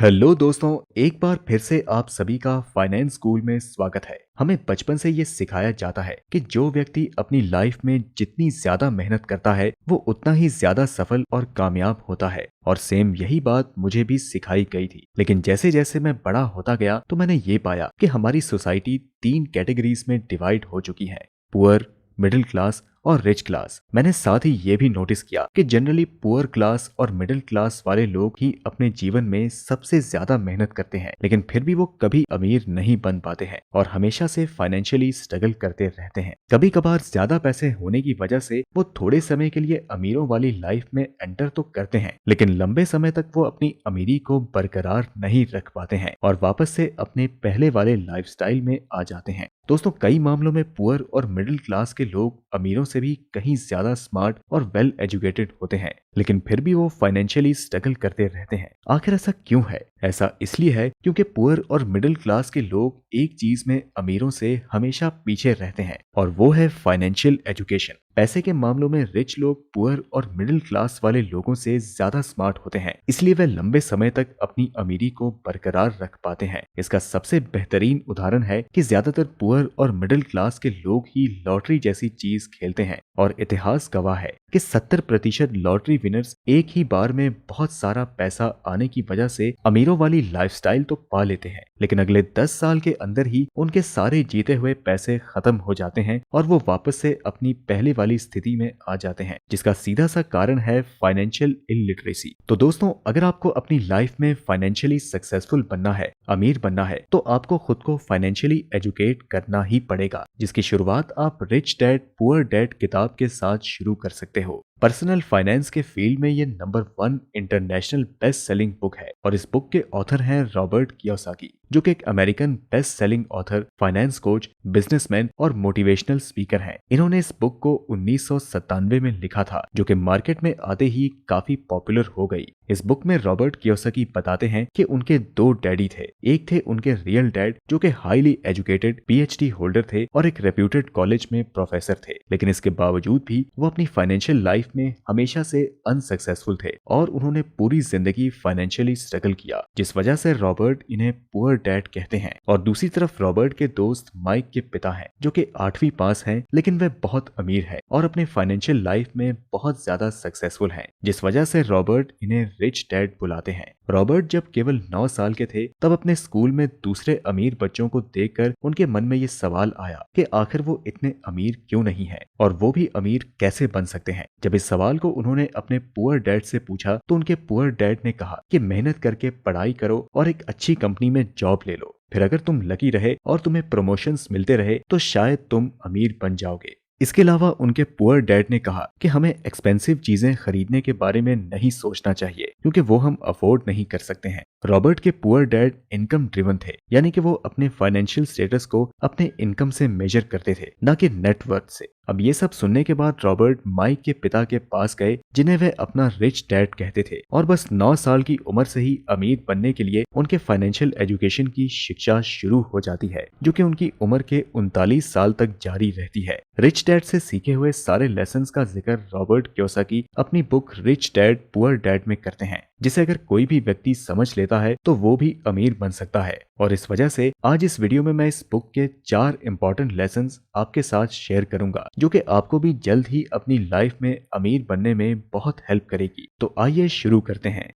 Hello दोस्तों, एक बार फिर से आप सभी का फाइनेंस स्कूल में स्वागत है। हमें बचपन से ये सिखाया जाता है कि जो व्यक्ति अपनी लाइफ में जितनी ज्यादा मेहनत करता है वो उतना ही ज्यादा सफल और कामयाब होता है। और सेम यही बात मुझे भी सिखाई गई थी। लेकिन जैसे जैसे मैं बड़ा होता गया तो मैंने ये पाया कि हमारी सोसाइटी 3 कैटेगरीज में डिवाइड हो चुकी है: पुअर, मिडिल क्लास और रिच क्लास। मैंने साथ ही ये भी नोटिस किया कि जनरली पुअर क्लास और मिडिल क्लास वाले लोग ही अपने जीवन में सबसे ज्यादा मेहनत करते हैं, लेकिन फिर भी वो कभी अमीर नहीं बन पाते हैं और हमेशा से फाइनेंशियली स्ट्रगल करते रहते हैं। कभी कभार ज्यादा पैसे होने की वजह से वो थोड़े समय के लिए अमीरों वाली लाइफ में एंटर तो करते हैं, लेकिन लंबे समय तक वो अपनी अमीरी को बरकरार नहीं रख पाते हैं और वापस से अपने पहले वाले लाइफस्टाइल में आ जाते हैं। दोस्तों, कई मामलों में पुअर और मिडिल क्लास के लोग अमीरों से भी कहीं ज्यादा स्मार्ट और वेल एजुकेटेड होते हैं, लेकिन फिर भी वो फाइनेंशियली स्ट्रगल करते रहते हैं। आखिर ऐसा क्यों है? ऐसा इसलिए है क्योंकि पुअर और मिडिल क्लास के लोग एक चीज में अमीरों से हमेशा पीछे रहते हैं और वो है फाइनेंशियल एजुकेशन। पैसे के मामलों में रिच लोग पुअर और मिडिल क्लास वाले लोगों से ज्यादा स्मार्ट होते हैं, इसलिए वे लंबे समय तक अपनी अमीरी को बरकरार रख पाते हैं। इसका सबसे बेहतरीन उदाहरण है कि ज्यादातर पुअर और मिडिल क्लास के लोग ही लॉटरी जैसी चीज खेलते हैं और इतिहास गवाह है कि 70% लॉटरी विनर्स एक ही बार में बहुत सारा पैसा आने की वजह से अमीरों वाली लाइफस्टाइल तो पा लेते हैं, लेकिन अगले 10 साल के अंदर ही उनके सारे जीते हुए पैसे खत्म हो जाते हैं और वो वापस से अपनी पहले वाली स्थिति में आ जाते हैं, जिसका सीधा सा कारण है फाइनेंशियल इलिटरेसी। तो दोस्तों, अगर आपको अपनी लाइफ में फाइनेंशियली सक्सेसफुल बनना है, अमीर बनना है, तो आपको खुद को फाइनेंशियली एजुकेट करना ही पड़ेगा, जिसकी शुरुआत आप रिच डैड पुअर डैड किताब के साथ शुरू कर सकते हो। पर्सनल फाइनेंस के फील्ड में ये number 1 international best selling book है और इस बुक के ऑथर हैं रॉबर्ट कियोसाकी, जो कि एक American best selling author, finance coach, businessman और मोटिवेशनल स्पीकर हैं। इन्होंने इस बुक को 1997 में लिखा था, जो कि मार्केट में आते ही काफी पॉपुलर हो गई। इस बुक में रॉबर्ट कियोसाकी बताते हैं कि उनके 2 डैडी थे। एक थे उनके रियल डैड, जो कि हाईली एजुकेटेड PhD होल्डर थे और एक रेप्यूटेड कॉलेज में प्रोफेसर थे, लेकिन इसके बावजूद भी वो अपनी फाइनेंशियल लाइफ में हमेशा से अनसक्सेसफुल थे और उन्होंने पूरी जिंदगी फाइनेंशियली स्ट्रगल किया, जिस वजह से रॉबर्ट इन्हें पुअर डैड कहते हैं। और दूसरी तरफ रॉबर्ट के दोस्त माइक के पिता हैं, जो कि 8वीं पास हैं, लेकिन वे बहुत अमीर हैं और अपने फाइनेंशियल लाइफ में बहुत ज्यादा सक्सेसफुल हैं, जिस वजह से रॉबर्ट इन्हें रिच डैड बुलाते हैं। रॉबर्ट जब केवल 9 साल के थे तब अपने स्कूल में दूसरे अमीर बच्चों को देखकर उनके मन में ये सवाल आया कि आखिर वो इतने अमीर क्यों नहीं है और वो भी अमीर कैसे बन सकते हैं। जब इस सवाल को उन्होंने अपने पुअर डैड से पूछा तो उनके पुअर डैड ने कहा कि मेहनत करके पढ़ाई करो और एक अच्छी कंपनी में जॉब ले लो, फिर अगर तुम लकी रहे और तुम्हें प्रमोशंस मिलते रहे तो शायद तुम अमीर बन जाओगे। इसके अलावा उनके पुअर डैड ने कहा कि हमें एक्सपेंसिव चीजें खरीदने के बारे में नहीं सोचना चाहिए क्योंकि वो हम अफोर्ड नहीं कर सकते हैं। रॉबर्ट के पुअर डैड इनकम ड्रिवन थे, यानी कि वो अपने फाइनेंशियल स्टेटस को अपने इनकम से मेजर करते थे, न कि नेटवर्थ से। अब ये सब सुनने के बाद रॉबर्ट माइक के पिता के पास गए, जिन्हें वे अपना रिच डैड कहते थे, और बस 9 साल की उम्र से ही अमीर बनने के लिए उनके फाइनेंशियल एजुकेशन की शिक्षा शुरू हो जाती है, जो कि उनकी उम्र के 39 साल तक जारी रहती है। रिच डैड से सीखे हुए सारे लेसन्स का जिक्र रॉबर्ट कियोसाकी अपनी book rich dad poor dad में करते हैं, जिसे अगर कोई भी व्यक्ति समझ लेता है तो वो भी अमीर बन सकता है। और इस वजह से आज इस वीडियो में मैं इस बुक के 4 इंपॉर्टेंट लेसन्स आपके साथ शेयर करूंगा, जो कि आपको भी जल्द ही अपनी लाइफ में अमीर बनने में बहुत हेल्प करेगी। तो आइए शुरू करते हैं।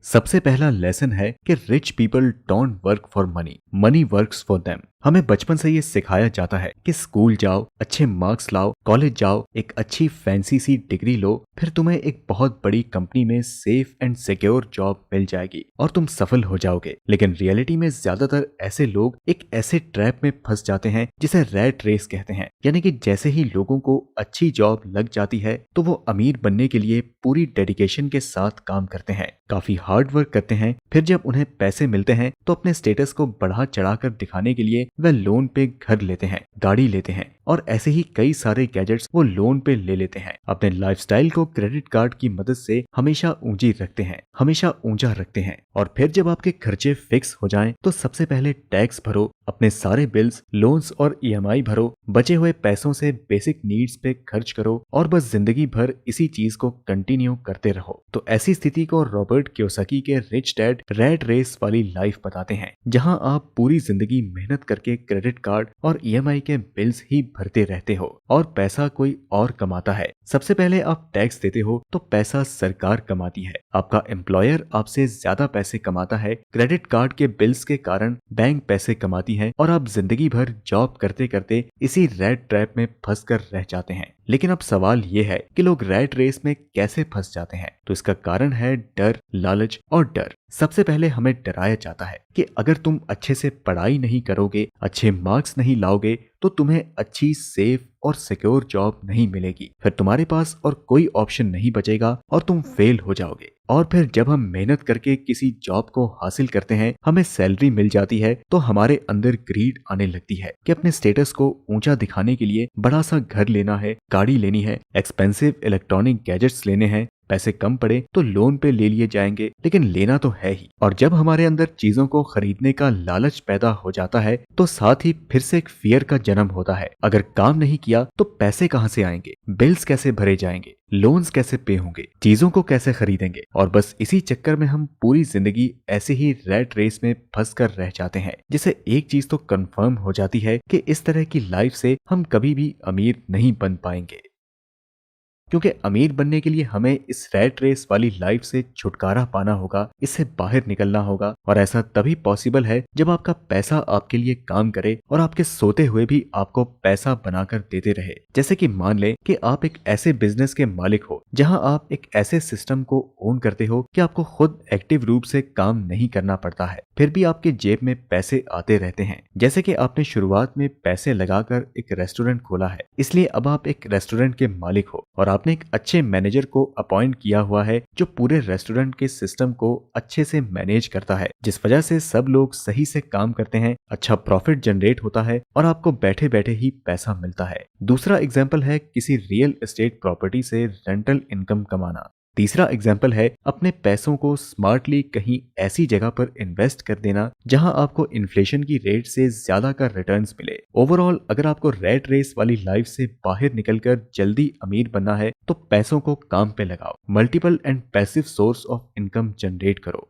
सबसे पहला लेसन है कि rich people don't work for money, money works for them. हमें बचपन से ये सिखाया जाता है कि स्कूल जाओ, अच्छे मार्क्स लाओ, कॉलेज जाओ, एक अच्छी फैंसी सी डिग्री लो, फिर तुम्हें एक बहुत बड़ी कंपनी में सेफ एंड सिक्योर जॉब मिल जाएगी और तुम सफल हो जाओगे। लेकिन रियलिटी में ज्यादातर ऐसे लोग एक ऐसे ट्रैप में फंस जाते हैं जिसे रैट रेस कहते हैं, यानी कि जैसे ही लोगों को अच्छी जॉब लग जाती है तो वो अमीर बनने के लिए पूरी डेडिकेशन के साथ काम करते हैं, काफी हार्ड वर्क करते हैं। फिर जब उन्हें पैसे मिलते हैं तो अपने स्टेटस को बढ़ा चढ़ाकर दिखाने के लिए वह लोन पे घर लेते हैं, गाड़ी लेते हैं, और ऐसे ही कई सारे गैजेट्स वो लोन पे ले लेते हैं। अपने लाइफस्टाइल को क्रेडिट कार्ड की मदद से हमेशा ऊंची रखते हैं, हमेशा ऊंचा रखते हैं। और फिर जब आपके खर्चे फिक्स हो जाएं तो सबसे पहले टैक्स भरो, अपने सारे बिल्स, लोन्स और ईएमआई भरो, बचे हुए पैसों से बेसिक नीड्स पे खर्च करो और बस जिंदगी भर इसी चीज को कंटिन्यू करते रहो। तो ऐसी स्थिति को रॉबर्ट कियोसाकी के रिच डैड रैट रेस वाली लाइफ बताते हैं, जहां आप पूरी जिंदगी मेहनत करके क्रेडिट कार्ड और ईएमआई के बिल्स ही भरते रहते हो और पैसा कोई और कमाता है। सबसे पहले आप टैक्स देते हो तो पैसा सरकार कमाती है, आपका एम्प्लॉयर आपसे ज्यादा पैसे कमाता है, क्रेडिट कार्ड के बिल्स के कारण बैंक पैसे कमाती है और आप जिंदगी भर जॉब करते करते इसी रैट ट्रैप में फंस कर रह जाते हैं। लेकिन अब सवाल ये है कि लोग रैट रेस में कैसे फंस जाते हैं। तो इसका कारण है डर, लालच और डर। सबसे पहले हमें डराया जाता है कि अगर तुम अच्छे से पढ़ाई नहीं करोगे, अच्छे मार्क्स नहीं लाओगे तो तुम्हें अच्छी, सेफ और सिक्योर जॉब नहीं मिलेगी, फिर तुम्हारे पास और कोई ऑप्शन नहीं बचेगा और तुम फेल हो जाओगे। और फिर जब हम मेहनत करके किसी जॉब को हासिल करते हैं, हमें सैलरी मिल जाती है तो हमारे अंदर ग्रीड आने लगती है कि अपने स्टेटस को ऊंचा दिखाने के लिए बड़ा सा घर लेना है, गाड़ी लेनी है, एक्सपेंसिव इलेक्ट्रॉनिक गैजेट्स लेने हैं, पैसे कम पड़े तो लोन पे ले लिए जाएंगे, लेकिन लेना तो है ही। और जब हमारे अंदर चीजों को खरीदने का लालच पैदा हो जाता है तो साथ ही फिर से एक फियर का जन्म होता है। अगर काम नहीं किया तो पैसे कहां से आएंगे, बिल्स कैसे भरे जाएंगे, लोन्स कैसे पे होंगे, चीजों को कैसे खरीदेंगे। और बस इसी चक्कर में हम पूरी जिंदगी ऐसे ही रैट रेस में फंस कर रह जाते हैं, जिससे एक चीज तो कंफर्म हो जाती है कि इस तरह की लाइफ से हम कभी भी अमीर नहीं बन पाएंगे। क्योंकि अमीर बनने के लिए हमें इस रैट रेस वाली लाइफ से छुटकारा पाना होगा, इससे बाहर निकलना होगा। और ऐसा तभी पॉसिबल है जब आपका पैसा आपके लिए काम करे और आपके सोते हुए भी आपको पैसा बनाकर देते रहे। जैसे कि मान ले कि आप एक ऐसे बिजनेस के मालिक हो जहां आप एक ऐसे सिस्टम को ओन करते हो कि आपको खुद एक्टिव रूप से काम नहीं करना पड़ता है, फिर भी आपके जेब में पैसे आते रहते हैं। जैसे कि आपने शुरुआत में पैसे लगाकर एक रेस्टोरेंट खोला है, इसलिए अब आप एक रेस्टोरेंट के मालिक हो और आपने एक अच्छे मैनेजर को अपॉइंट किया हुआ है जो पूरे रेस्टोरेंट के सिस्टम को अच्छे से मैनेज करता है, जिस वजह से सब लोग सही से काम करते हैं, अच्छा प्रॉफिट जनरेट होता है और आपको बैठे बैठे ही पैसा मिलता है। दूसरा एग्जाम्पल है किसी रियल एस्टेट प्रॉपर्टी से रेंटल इनकम कमाना। तीसरा एग्जाम्पल है अपने पैसों को स्मार्टली कहीं ऐसी जगह पर इन्वेस्ट कर देना जहां आपको इन्फ्लेशन की रेट से ज्यादा का रिटर्न्स मिले। ओवरऑल अगर आपको रैट रेस वाली लाइफ से बाहर निकलकर जल्दी अमीर बनना है तो पैसों को काम पे लगाओ, multiple and passive source of income generate करो।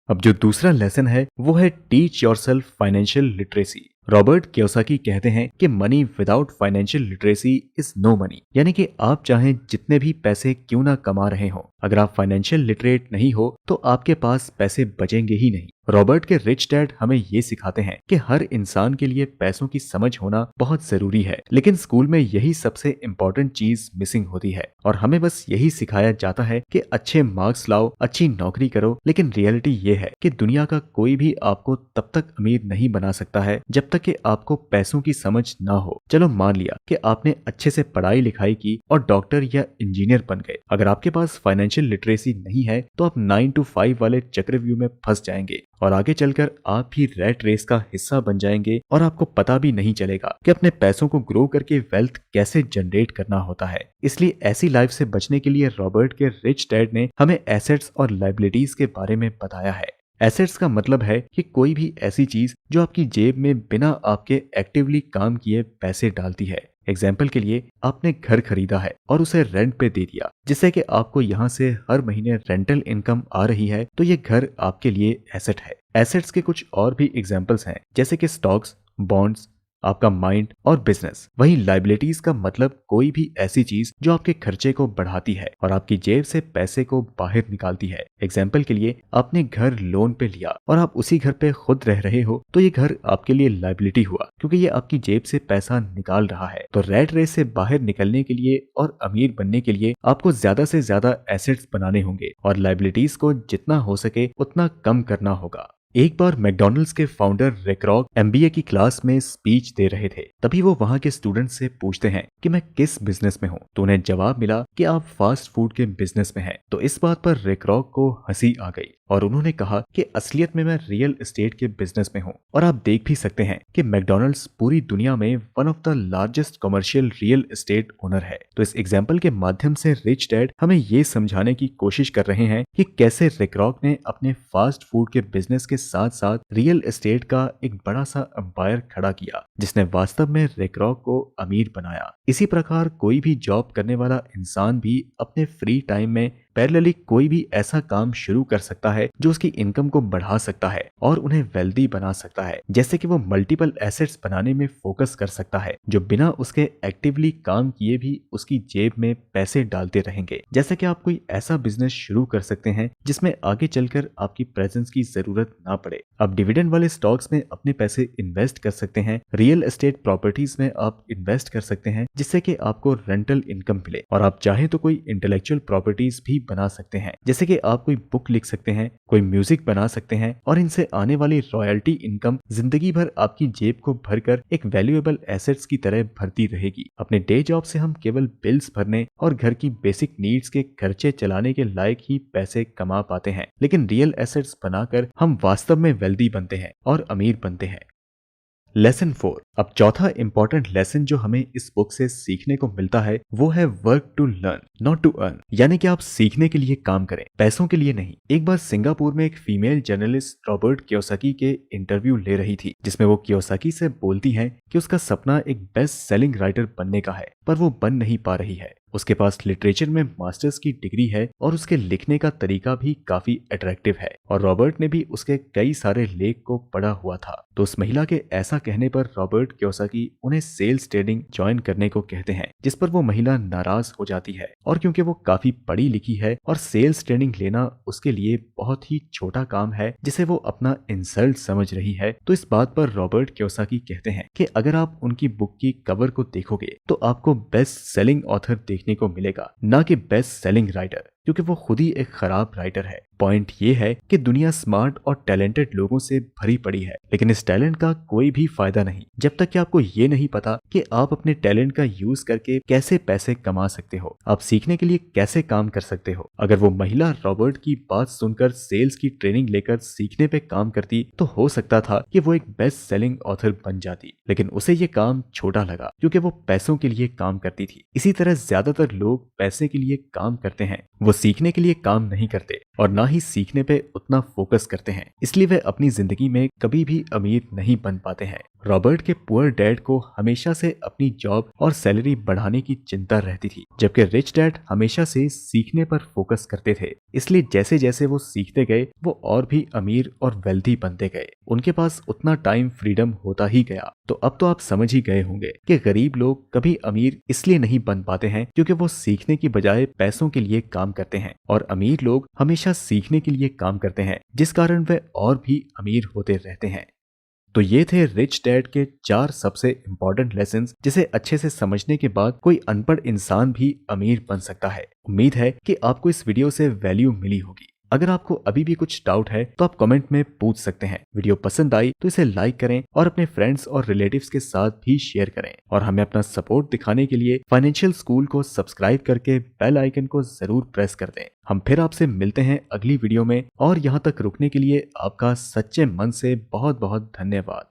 अब जो दूसरा लेसन है वो है teach yourself financial literacy. Robert Kiyosaki कहते हैं कि money without financial literacy is no money, यानी कि आप चाहे जितने भी पैसे क्यों ना कमा रहे हो, अगर आप फाइनेंशियल लिटरेट नहीं हो तो आपके पास पैसे बचेंगे ही नहीं। रॉबर्ट के रिच डैड हमें ये सिखाते हैं कि हर इंसान के लिए पैसों की समझ होना बहुत जरूरी है, लेकिन स्कूल में यही सबसे इम्पोर्टेंट चीज मिसिंग होती है और हमें बस यही सिखाया जाता है कि अच्छे मार्क्स लाओ, अच्छी नौकरी करो। लेकिन रियलिटी ये है कि दुनिया का कोई भी आपको तब तक अमीर नहीं बना सकता है जब तक कि आपको पैसों की समझ ना हो। चलो मान लिया कि आपने अच्छे से पढ़ाई लिखाई की और डॉक्टर या इंजीनियर बन गए, अगर आपके पास फाइनेंशियल लिटरेसी नहीं है तो आप 9 to 5 वाले चक्रव्यूह में फंस जाएंगे और आगे चलकर आप ही रैट रेस का हिस्सा बन जाएंगे और आपको पता भी नहीं चलेगा कि अपने पैसों को ग्रो करके वेल्थ कैसे जनरेट करना होता है। इसलिए ऐसी लाइफ से बचने के लिए रॉबर्ट के रिच डैड ने हमें एसेट्स और लायबिलिटीज के बारे में बताया है। एसेट्स का मतलब है कि कोई भी ऐसी चीज जो आपकी जेब में बिना आपके एक्टिवली काम किए पैसे डालती है। एग्जाम्पल के लिए आपने घर खरीदा है और उसे रेंट पे दे दिया, जिससे कि आपको यहाँ से हर महीने रेंटल इनकम आ रही है, तो ये घर आपके लिए एसेट है। एसेट्स के कुछ और भी एग्जाम्पल्स हैं जैसे कि स्टॉक्स, बॉन्ड्स, आपका माइंड और बिजनेस। वहीं लायबिलिटीज का मतलब कोई भी ऐसी चीज जो आपके खर्चे को बढ़ाती है और आपकी जेब से पैसे को बाहर निकालती है। एग्जाम्पल के लिए आपने घर लोन पे लिया और आप उसी घर पे खुद रह रहे हो, तो ये घर आपके लिए लायबिलिटी हुआ क्योंकि ये आपकी जेब से पैसा निकाल रहा है। तो रैट रेस से बाहर निकलने के लिए और अमीर बनने के लिए आपको ज्यादा से ज्यादा एसेट्स बनाने होंगे और लायबिलिटीज को जितना हो सके उतना कम करना होगा। एक बार मैकडॉनल्ड्स के फाउंडर रिक रॉक एमबीए की क्लास में स्पीच दे रहे थे। तभी वो वहां के स्टूडेंट से पूछते हैं कि मैं किस बिजनेस में हूँ। तो उन्हें जवाब मिला कि आप फास्ट फूड के बिजनेस में हैं। तो इस बात पर रिक रॉक को हंसी आ गई और उन्होंने कहा कि असलियत में मैं रियल एस्टेट के बिजनेस में हूँ। और आप देख भी सकते हैं कि मैकडॉनल्ड्स पूरी दुनिया में one of the largest commercial real estate owner है। तो इस एग्जाम्पल के माध्यम से रिच डैड हमें ये समझाने की कोशिश कर रहे हैं कि कैसे रिक रॉक ने अपने फास्ट फूड के बिजनेस के साथ साथ रियल एस्टेट का एक बड़ा सा एम्पायर खड़ा किया, जिसने वास्तव में रिक रॉक को अमीर बनाया। इसी प्रकार कोई भी जॉब करने वाला इंसान भी अपने फ्री टाइम में पैरेलली कोई भी ऐसा काम शुरू कर सकता है जो उसकी इनकम को बढ़ा सकता है और उन्हें वेल्दी बना सकता है। जैसे कि वो मल्टीपल एसेट्स बनाने में फोकस कर सकता है जो बिना उसके एक्टिवली काम किए भी उसकी जेब में पैसे डालते रहेंगे। जैसे कि आप कोई ऐसा बिजनेस शुरू कर सकते हैं जिसमें आगे चलकर आपकी प्रेजेंस की जरूरत ना पड़े। आप डिविडेंड वाले स्टॉक्स में अपने पैसे इन्वेस्ट कर सकते हैं, रियल एस्टेट प्रॉपर्टीज में आप इन्वेस्ट कर सकते हैं जिससे कि आपको रेंटल इनकम मिले। और आप चाहे तो कोई इंटेलेक्चुअल प्रॉपर्टीज भी बना सकते हैं, जैसे कि आप कोई बुक लिख सकते हैं, कोई म्यूजिक बना सकते हैं और इनसे आने वाली रॉयल्टी इनकम जिंदगी भर आपकी जेब को भरकर एक वैल्यूएबल एसेट्स की तरह भरती रहेगी। अपने डे जॉब से हम केवल बिल्स भरने और घर की बेसिक नीड्स के खर्चे चलाने के लायक ही पैसे कमा पाते हैं, लेकिन रियल एसेट्स बनाकर हम वास्तव में वेल्दी बनते हैं और अमीर बनते हैं। लेसन 4। अब चौथा इंपॉर्टेंट लेसन जो हमें इस बुक से सीखने को मिलता है वो है work to learn not to earn, यानी कि आप सीखने के लिए काम करें, पैसों के लिए नहीं। एक बार सिंगापुर में एक फीमेल जर्नलिस्ट रॉबर्ट कियोसाकी के इंटरव्यू ले रही थी, जिसमें वो कियोसाकी से बोलती हैं कि उसका सपना एक बेस्ट सेलिंग राइटर बनने का है, पर वो बन नहीं पा रही है। उसके पास लिटरेचर में मास्टर्स की डिग्री है और उसके लिखने का तरीका भी काफी अट्रैक्टिव है और रॉबर्ट ने भी उसके कई सारे लेख को पढ़ा हुआ था। तो उस महिला के ऐसा कहने पर रॉबर्ट कियोसाकी उन्हें सेल्स ट्रेडिंग ज्वाइन करने को कहते हैं, जिस पर वो महिला नाराज हो जाती है। और क्योंकि वो काफी पढ़ी लिखी है और सेल्स ट्रेनिंग लेना उसके लिए बहुत ही छोटा काम है जिसे वो अपना इंसल्ट समझ रही है, तो इस बात पर रॉबर्ट कियोसाकी कहते हैं कि अगर आप उनकी बुक की कवर को देखोगे तो आपको बेस्ट सेलिंग ऑथर देखने को मिलेगा, ना कि बेस्ट सेलिंग राइटर, क्योंकि वो खुद ही एक खराब राइटर है। पॉइंट ये है कि दुनिया स्मार्ट और टैलेंटेड लोगों से भरी पड़ी है, लेकिन इस टैलेंट का कोई भी फायदा नहीं जब तक कि आपको ये नहीं पता कि आप अपने टैलेंट का यूज करके कैसे पैसे कमा सकते हो, आप सीखने के लिए कैसे काम कर सकते हो। अगर वो महिला रॉबर्ट की बात सुनकर सेल्स की ट्रेनिंग लेकर सीखने पे काम करती तो हो सकता था कि वो एक बेस्ट सेलिंग ऑथर बन जाती, लेकिन उसे ये काम छोटा लगा क्योंकि वो पैसों के लिए काम करती थी। इसी तरह ज्यादातर लोग पैसे के लिए काम करते हैं, वो सीखने के लिए काम नहीं करते और ना ही सीखने पे उतना फोकस करते हैं, इसलिए वे अपनी जिंदगी में कभी भी अमीर नहीं बन पाते हैं। रॉबर्ट के पुअर डैड को हमेशा से अपनी जॉब और सैलरी बढ़ाने की चिंता रहती थी, जबकि रिच डैड हमेशा से सीखने पर फोकस करते थे। इसलिए जैसे जैसे वो सीखते गए वो और भी अमीर और वेल्दी बनते गए। उनके पास उतना टाइम फ्रीडम होता ही गया। तो अब तो आप समझ ही गए होंगे कि गरीब लोग कभी अमीर इसलिए नहीं बन पाते हैं क्योंकि वो सीखने की बजाय पैसों के लिए काम करते हैं, और अमीर लोग हमेशा सीखने के लिए काम करते हैं, जिस कारण वे और भी अमीर होते रहते हैं। तो ये थे रिच डैड के 4 सबसे इंपॉर्टेंट लेसन्स जिसे अच्छे से समझने के बाद कोई अनपढ़ इंसान भी अमीर बन सकता है। उम्मीद है कि आपको इस वीडियो से वैल्यू मिली होगी। अगर आपको अभी भी कुछ डाउट है तो आप कमेंट में पूछ सकते हैं। वीडियो पसंद आई तो इसे लाइक करें और अपने फ्रेंड्स और रिलेटिव्स के साथ भी शेयर करें, और हमें अपना सपोर्ट दिखाने के लिए फाइनेंशियल स्कूल को सब्सक्राइब करके बेल आइकन को जरूर प्रेस कर दें। हम फिर आपसे मिलते हैं अगली वीडियो में, और यहाँ तक रुकने के लिए आपका सच्चे मन से बहुत बहुत धन्यवाद।